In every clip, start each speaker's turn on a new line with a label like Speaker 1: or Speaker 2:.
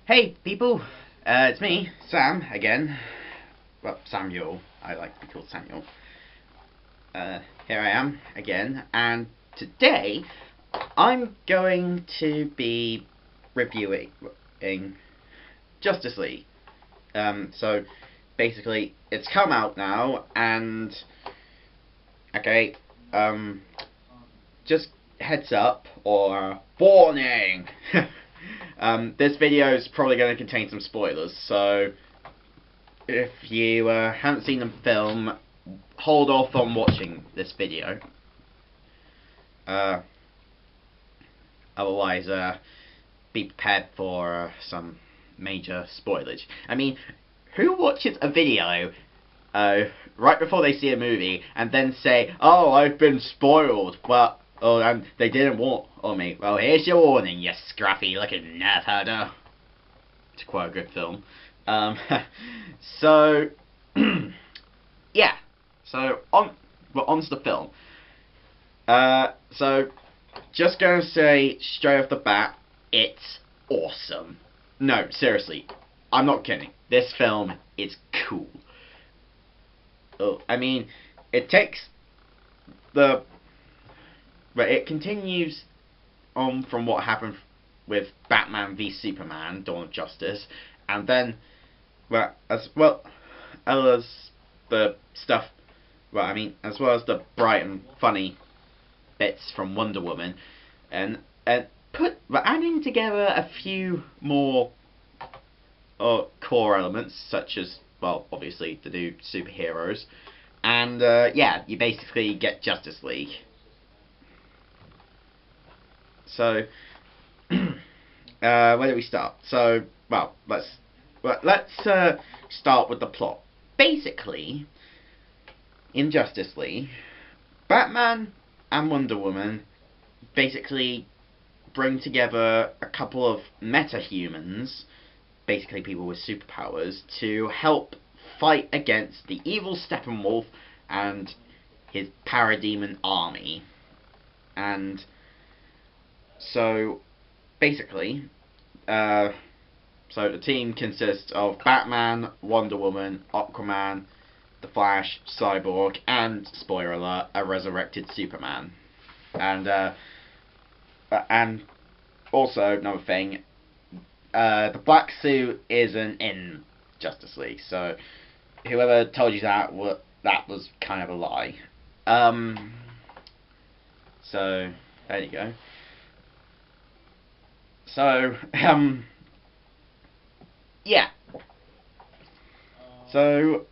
Speaker 1: Hey people, it's me, Sam, again. Well, Samuel, I like to be called Samuel. Here I am, again, and today I'm going to be reviewing Justice League. So, basically, it's come out now, and, okay, just heads up, or warning! This video is probably going to contain some spoilers, so if you haven't seen the film, hold off on watching this video. Otherwise, be prepared for some major spoilage. I mean, who watches a video right before they see a movie and then say, "Oh, I've been spoiled"? Well, oh, and they didn't warn me. Well, here's your warning, you scruffy-looking nerf herder. To quote a good film. So, yeah. So onto the film. So, just gonna say straight off the bat, it's awesome. No, seriously, I'm not kidding. This film is cool. Oh, I mean, it takes the. But it continues on from what happened with Batman v Superman: Dawn of Justice, and then, well, as the stuff, as well as the bright and funny bits from Wonder Woman, and adding together a few more core elements, such as, well, obviously the new superheroes, and yeah, you basically get Justice League. So, where do we start? So, well, let's start with the plot. Basically, in Justice League, Batman and Wonder Woman basically bring together a couple of meta-humans, basically people with superpowers, to help fight against the evil Steppenwolf and his parademon army. And so, basically, so the team consists of Batman, Wonder Woman, Aquaman, The Flash, Cyborg, and, spoiler alert, a resurrected Superman. And also, another thing, the black suit isn't in Justice League, so whoever told you that was kind of a lie. So, there you go. So, yeah. So,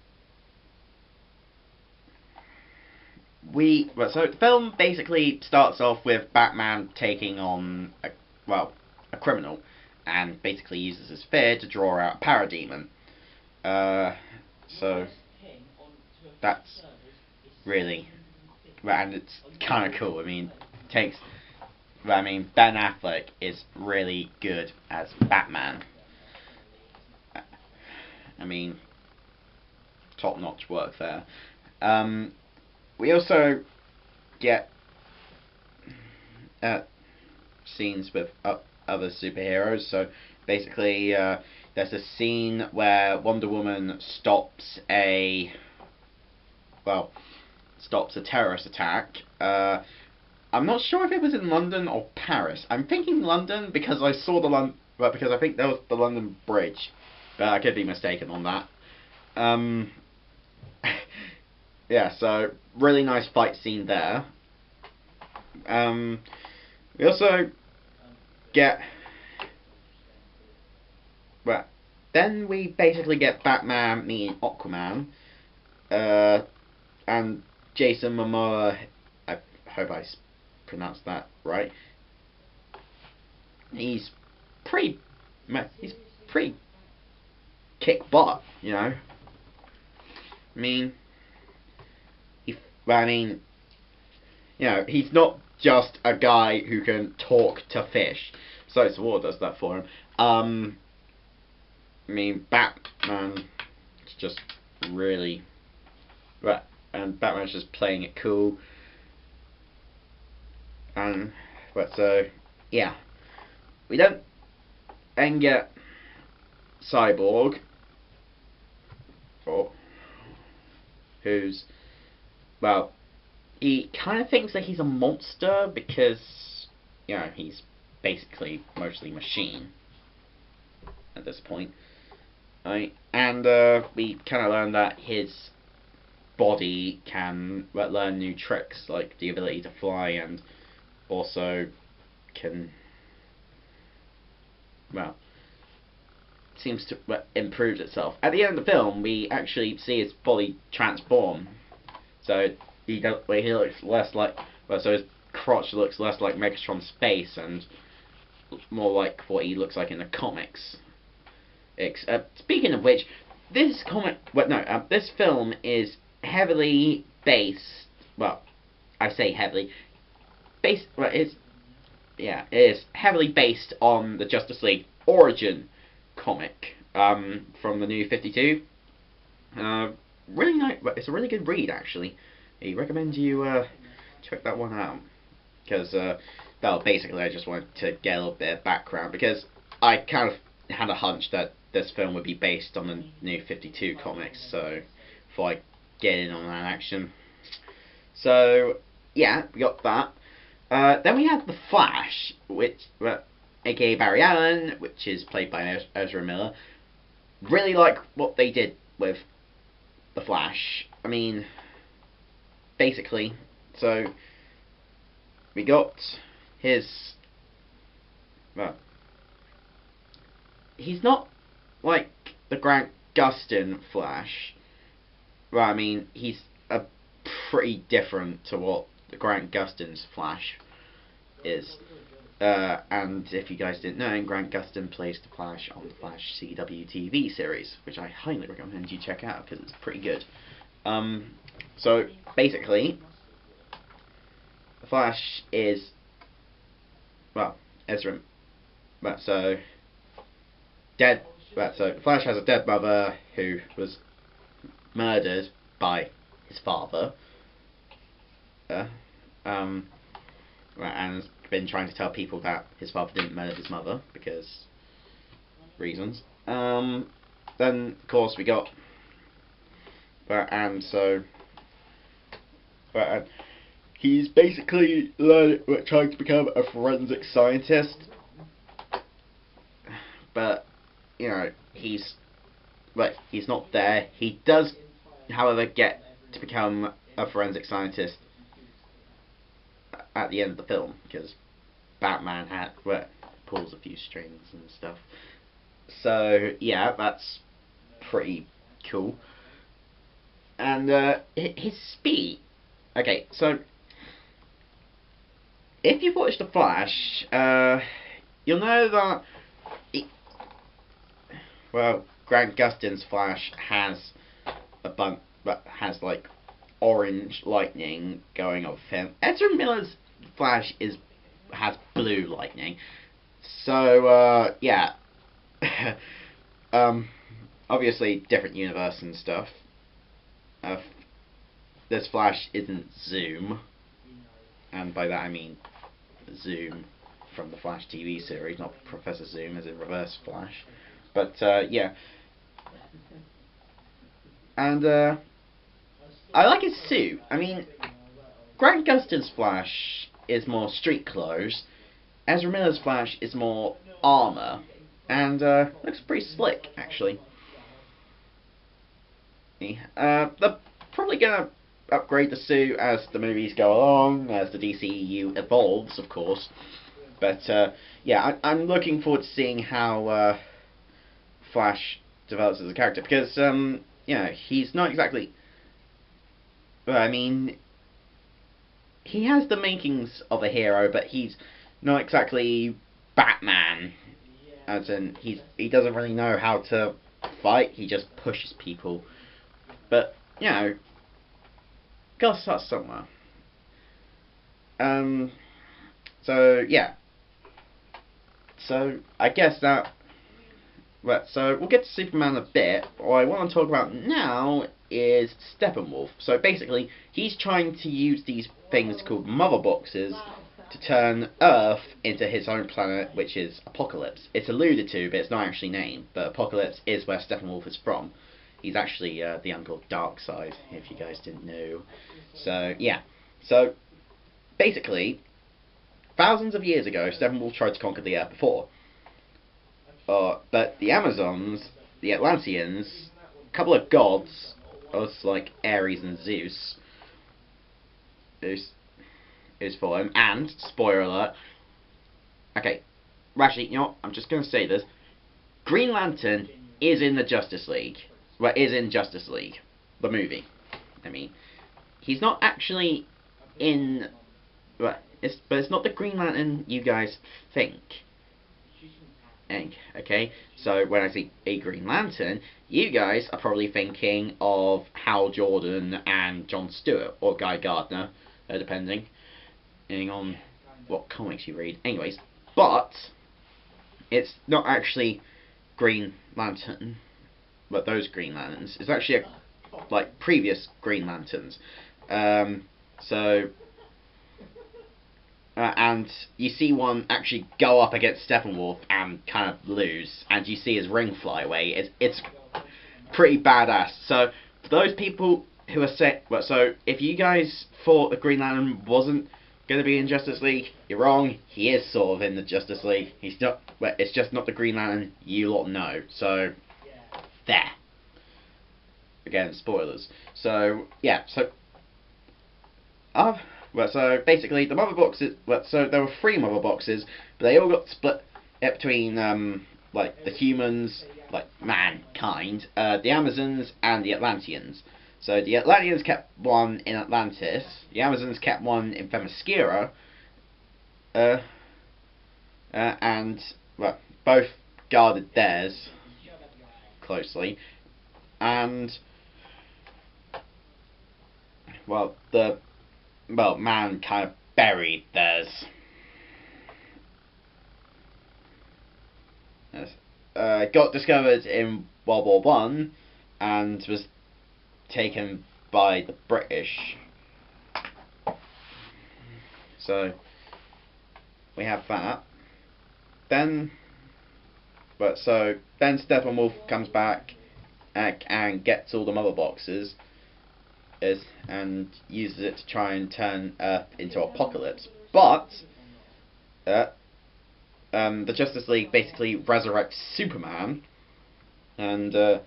Speaker 1: so the film basically starts off with Batman taking on a criminal, and basically uses his fear to draw out a parademon. So that's really, and it's kind of cool. I mean, Ben Affleck is really good as Batman. I mean, top-notch work there. We also get scenes with other superheroes. So basically, there's a scene where Wonder Woman stops a terrorist attack. I'm not sure if it was in London or Paris. I'm thinking London because I saw because I think there was the London Bridge, but I could be mistaken on that. Yeah, so really nice fight scene there. We also get, then we basically get Batman meeting Aquaman, and Jason Momoa. I hope I pronounced that right. He's pretty kick butt, you know. You know, he's not just a guy who can talk to fish. So War does that for him. Batman is just really, and Batman's just playing it cool. And so yeah, we don't then get cyborg, who's, well, he kind of thinks that he's a monster because, you know, he's basically mostly machine at this point. Right? And we kind of learn that his body can learn new tricks, like the ability to fly, and also can, well, seems to improve itself. At the end of the film, we actually see his body transform. So he looks less like, well, so his crotch looks less like Megatron's face and more like what he looks like in the comics. Speaking of which, this this film is heavily based. Well, I say heavily based. Well, it is heavily based on the Justice League origin comic from the New 52. Really nice. It's a really good read, actually. I recommend you check that one out, because well, basically I just wanted to get a little bit of background, because I kind of had a hunch that this film would be based on the New 52 comics, so before I get in on that action. So yeah, we got that. Then we had The Flash, which aka Barry Allen, which is played by Ezra Miller. Really like what they did with The Flash. I mean, basically, so we got his, well, he's not like the Grant Gustin Flash. Well, I mean, he's a pretty different to what the Grant Gustin's Flash is. And if you guys didn't know, Grant Gustin plays the Flash on the Flash CW TV series, which I highly recommend you check out because it's pretty good. So basically, the Flash is, well, Ezra. Well, so dead. Well, so the Flash has a dead mother who was murdered by his father. And has been trying to tell people that his father didn't murder his mother because reasons. Then of course we got, and so, he's basically trying to become a forensic scientist, but you know he's not there. He does, however, get to become a forensic scientist at the end of the film, because Batman pulls a few strings and stuff. So yeah, that's pretty cool. And his speed. Okay, so if you've watched The Flash, you'll know that Grant Gustin's Flash has has like orange lightning going off him. Ezra Miller's Flash has blue lightning. So yeah, obviously different universe and stuff. This Flash isn't Zoom, and by that I mean Zoom from the Flash TV series, not Professor Zoom as in Reverse Flash. But yeah, and I like his suit. I mean, Grant Gustin's Flash is more street clothes. Ezra Miller's Flash is more armor, and looks pretty slick, actually. They're probably gonna upgrade the suit as the movies go along, as the DCEU evolves, of course. But yeah, I'm looking forward to seeing how Flash develops as a character, because you know, he's not exactly. Well, I mean, he has the makings of a hero, but he's not exactly Batman. As in, he doesn't really know how to fight. He just pushes people. But you know, gotta start somewhere. So yeah. So I guess that. Right, so we'll get to Superman in a bit. What I want to talk about now is Steppenwolf. So basically, he's trying to use these things called mother boxes to turn Earth into his own planet, which is Apocalypse. It's alluded to, but it's not actually named. But Apocalypse is where Steppenwolf is from. He's actually the uncle Darkseid, if you guys didn't know. So, yeah. So, basically, thousands of years ago, Steppenwolf tried to conquer the Earth before. But the Amazons, the Atlanteans, a couple of gods, us like Ares and Zeus, is for him, and, spoiler alert, okay, actually, you know what, I'm just going to say this, Green Lantern is in the Justice League, well, is in Justice League, the movie, I mean, he's not actually in, well, but it's not the Green Lantern you guys think. Okay, so when I say a Green Lantern, you guys are probably thinking of Hal Jordan and John Stewart, or Guy Gardner, depending on what comics you read. Anyways, but it's not actually Green Lantern, but those Green Lanterns. It's actually like previous Green Lanterns. And you see one actually go up against Steppenwolf and kind of lose, and you see his ring fly away. It's pretty badass. So for those people who are so if you guys thought the Green Lantern wasn't going to be in Justice League, you're wrong. He is sort of in the Justice League. He's not. It's just not the Green Lantern you lot know. So there. Again, spoilers. So yeah. So so basically, the mother boxes. So there were 3 mother boxes, but they all got split between like the humans, like mankind, the Amazons, and the Atlanteans. So the Atlanteans kept one in Atlantis. The Amazons kept one in Themyscira. And well, both guarded theirs closely, and man kind of buried theirs. Yes. Got discovered in World War One, and was taken by the British. So we have that. Then Steppenwolf comes back and gets all the mother boxes. And uses it to try and turn Earth into Apocalypse. But the Justice League basically resurrects Superman, and after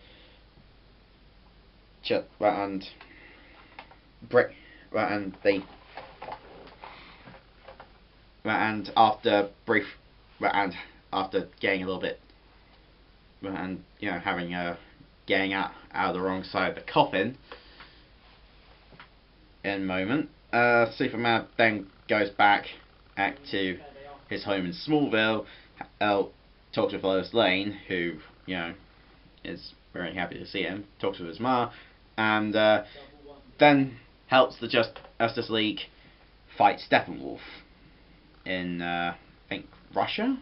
Speaker 1: getting a little bit, and having getting out of the wrong side of the coffin. In a moment, Superman then goes back to his home in Smallville, talks with Lois Lane, who is very happy to see him, talks with his ma, and then helps the Justice League fight Steppenwolf in I think Russia.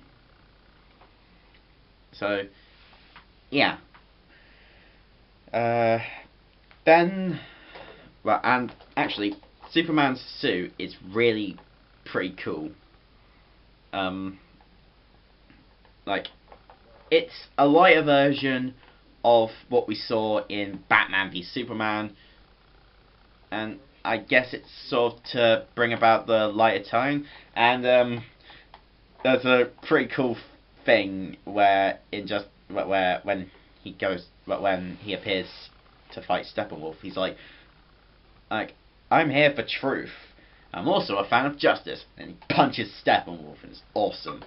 Speaker 1: So yeah, then. Well, and actually, Superman's suit is really pretty cool. Like, it's a lighter version of what we saw in Batman v Superman, and I guess it's sort of to bring about the lighter tone. And there's a pretty cool thing where when he appears to fight Steppenwolf, he's like, I'm here for truth. I'm also a fan of justice. And he punches Steppenwolf, and it's awesome.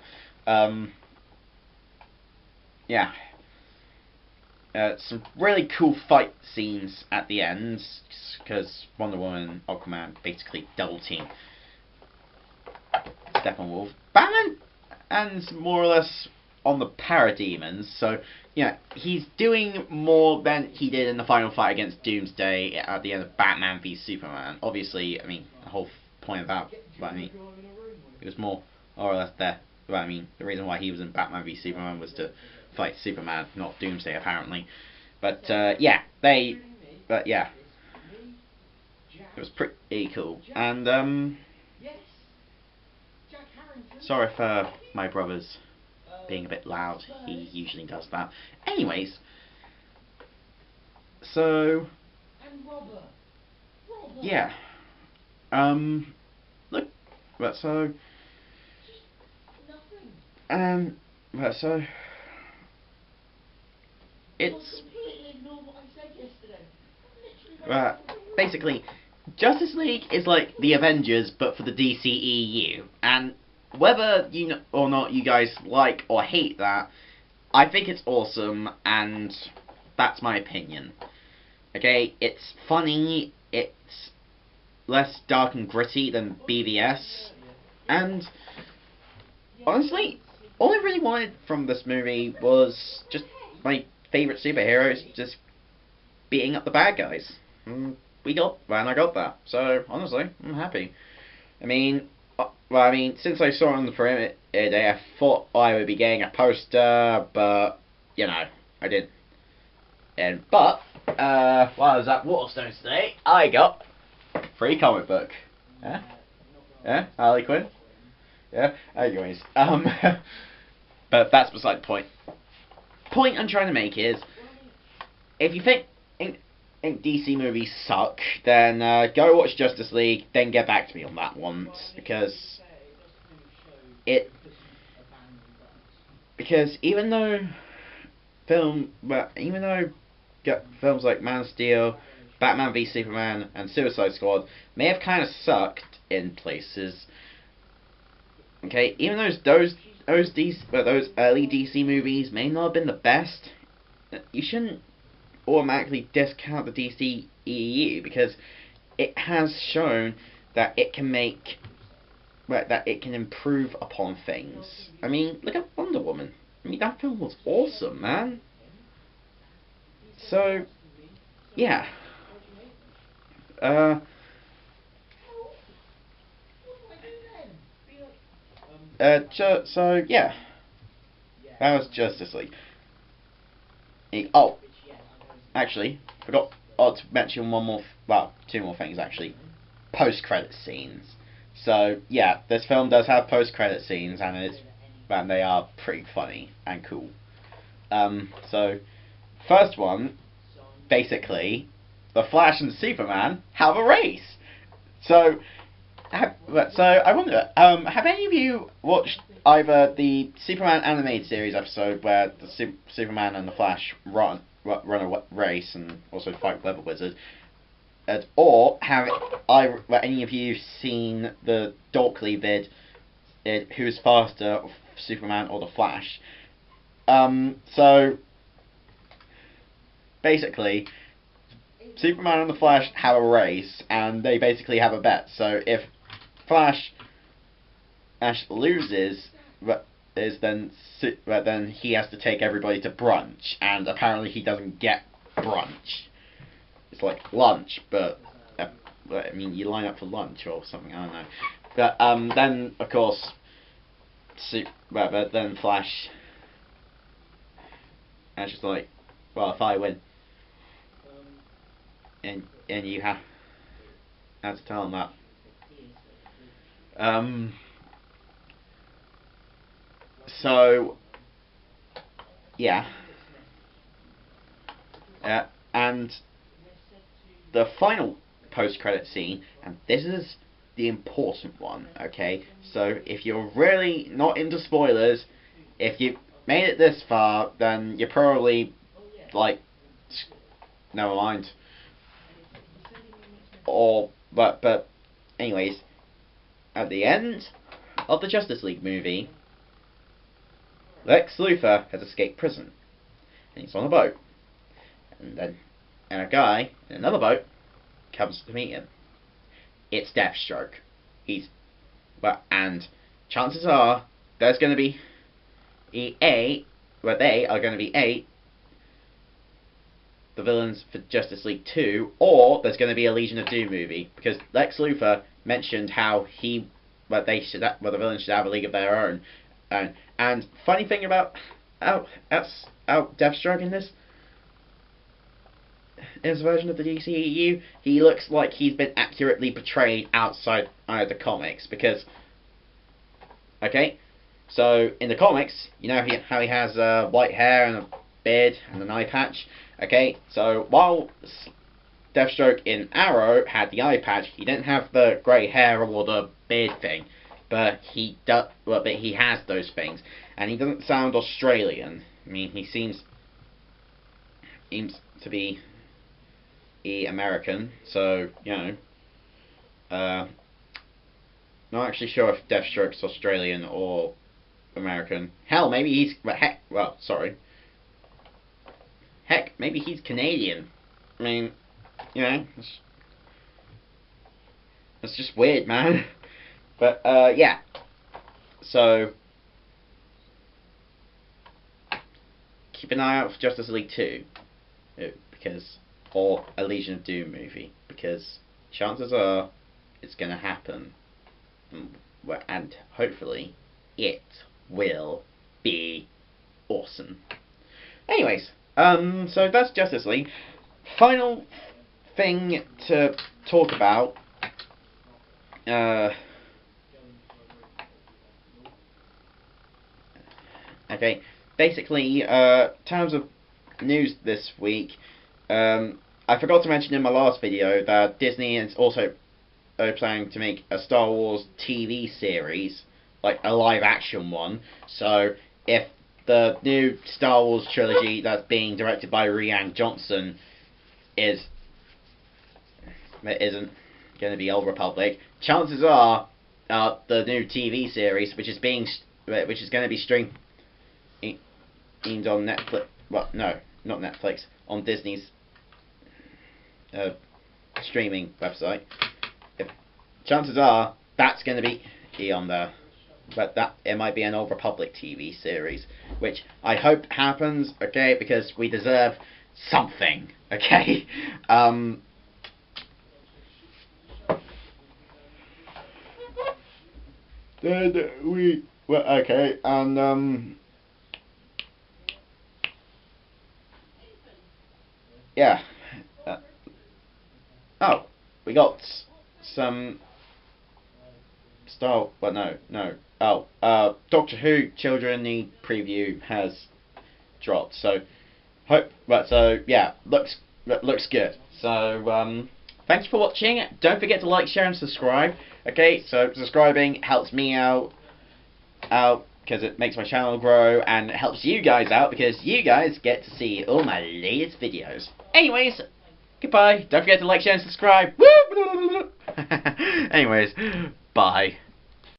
Speaker 1: Yeah. Some really cool fight scenes at the end, because Wonder Woman and Aquaman basically double team Steppenwolf. Batman and more or less on the parademons, so he's doing more than he did in the final fight against Doomsday at the end of Batman v Superman. Obviously, I mean, the whole point of that, it was more or less there. The reason why he was in Batman v Superman was to fight Superman, not Doomsday, apparently. But yeah, it was pretty cool. And Sorry for my brother's being a bit loud. He usually does that. Anyways, so yeah, look, but so but so it's basically Justice League is like the Avengers, but for the DCEU, and whether you know or not you guys like or hate that, I think it's awesome, and that's my opinion. Okay, it's funny, it's less dark and gritty than BVS, and honestly, all I really wanted from this movie was just my favourite superheroes just beating up the bad guys. And I got that. So honestly, I'm happy. I mean, since I saw it on the perimeter day, I thought I would be getting a poster, but you know, I didn't. But while I was at Waterstones today, I got a free comic book. Yeah, Harley Quinn. Yeah. Anyways, but that's beside the point. Point I'm trying to make is, if you think DC movies suck, then go watch Justice League, then get back to me on that once, because even though films like Man of Steel, Batman v Superman, and Suicide Squad may have kind of sucked in places, okay, even those early DC movies may not have been the best, you shouldn't automatically discount the DCEU, because it has shown that it can improve upon things. I mean, look at Wonder Woman. I mean, that film was awesome, man. So, yeah. So yeah, that was Justice League. Oh, actually, forgot to mention two more things actually. Post-credit scenes. So yeah, this film does have post-credit scenes, and they are pretty funny and cool. So first one, basically, the Flash and Superman have a race. So I wonder, have any of you watched either the Superman animated series episode where the Superman and the Flash run a race and also fight Weather Wizard, or have any of you seen the Dorkly vid, Who's Faster, Superman or the Flash? So basically, Superman and the Flash have a race, and they basically have a bet. So if Flash loses, then he has to take everybody to brunch, and apparently he doesn't get brunch. It's like lunch, but I mean, you line up for lunch or something. I don't know. But then of course, but then Flash, and she's like, well, if I win, and you have to tell him that. So yeah, and the final post-credit scene, and this is the important one, okay? So if you're really not into spoilers, if you made it this far, then you're probably like, never mind. But anyways, at the end of the Justice League movie, Lex Luthor has escaped prison, and he's on a boat, and a guy in another boat comes to meet him. It's Deathstroke. And chances are there's going to be they are going to be the villains for Justice League 2, or there's going to be a Legion of Doom movie, because Lex Luthor mentioned how the villains should have a league of their own. And funny thing about Deathstroke in this version of the DCEU, he looks like he's been accurately portrayed outside the comics, because Okay, so in the comics, you know how he has white hair and a beard and an eye patch. Okay, so while Deathstroke in Arrow had the eye patch, he didn't have the grey hair or the beard thing, but he does. Well, but he has those things, and he doesn't sound Australian. I mean, he seems to be American, so you know. Not actually sure if Deathstroke's Australian or American. Hell, maybe he's sorry. Heck, maybe he's Canadian. I mean, you know, it's just weird, man. But yeah. So keep an eye out for Justice League 2, or a Legion of Doom movie, because chances are it's gonna happen, and hopefully it will be awesome. Anyways, so that's Justice League. Final thing to talk about. Okay, basically, terms of news this week, I forgot to mention in my last video that Disney is also planning to make a Star Wars TV series, like a live action one. So if the new Star Wars trilogy that's being directed by Rian Johnson isn't going to be Old Republic, chances are the new TV series, which is going to be streamed on Netflix. Well, no, not Netflix. On Disney's streaming website. Chances are that's going to be on there, but that it might be an Old Republic TV series, which I hope happens. Okay, because we deserve something. Okay. Okay, and yeah. Oh, we got some Doctor Who Children Need preview has dropped. So yeah, looks good. So thanks for watching. Don't forget to like, share, and subscribe. Okay, so subscribing helps me out because it makes my channel grow, and it helps you guys out because you guys get to see all my latest videos. Anyways, goodbye. Don't forget to like, share, and subscribe. Anyways, bye.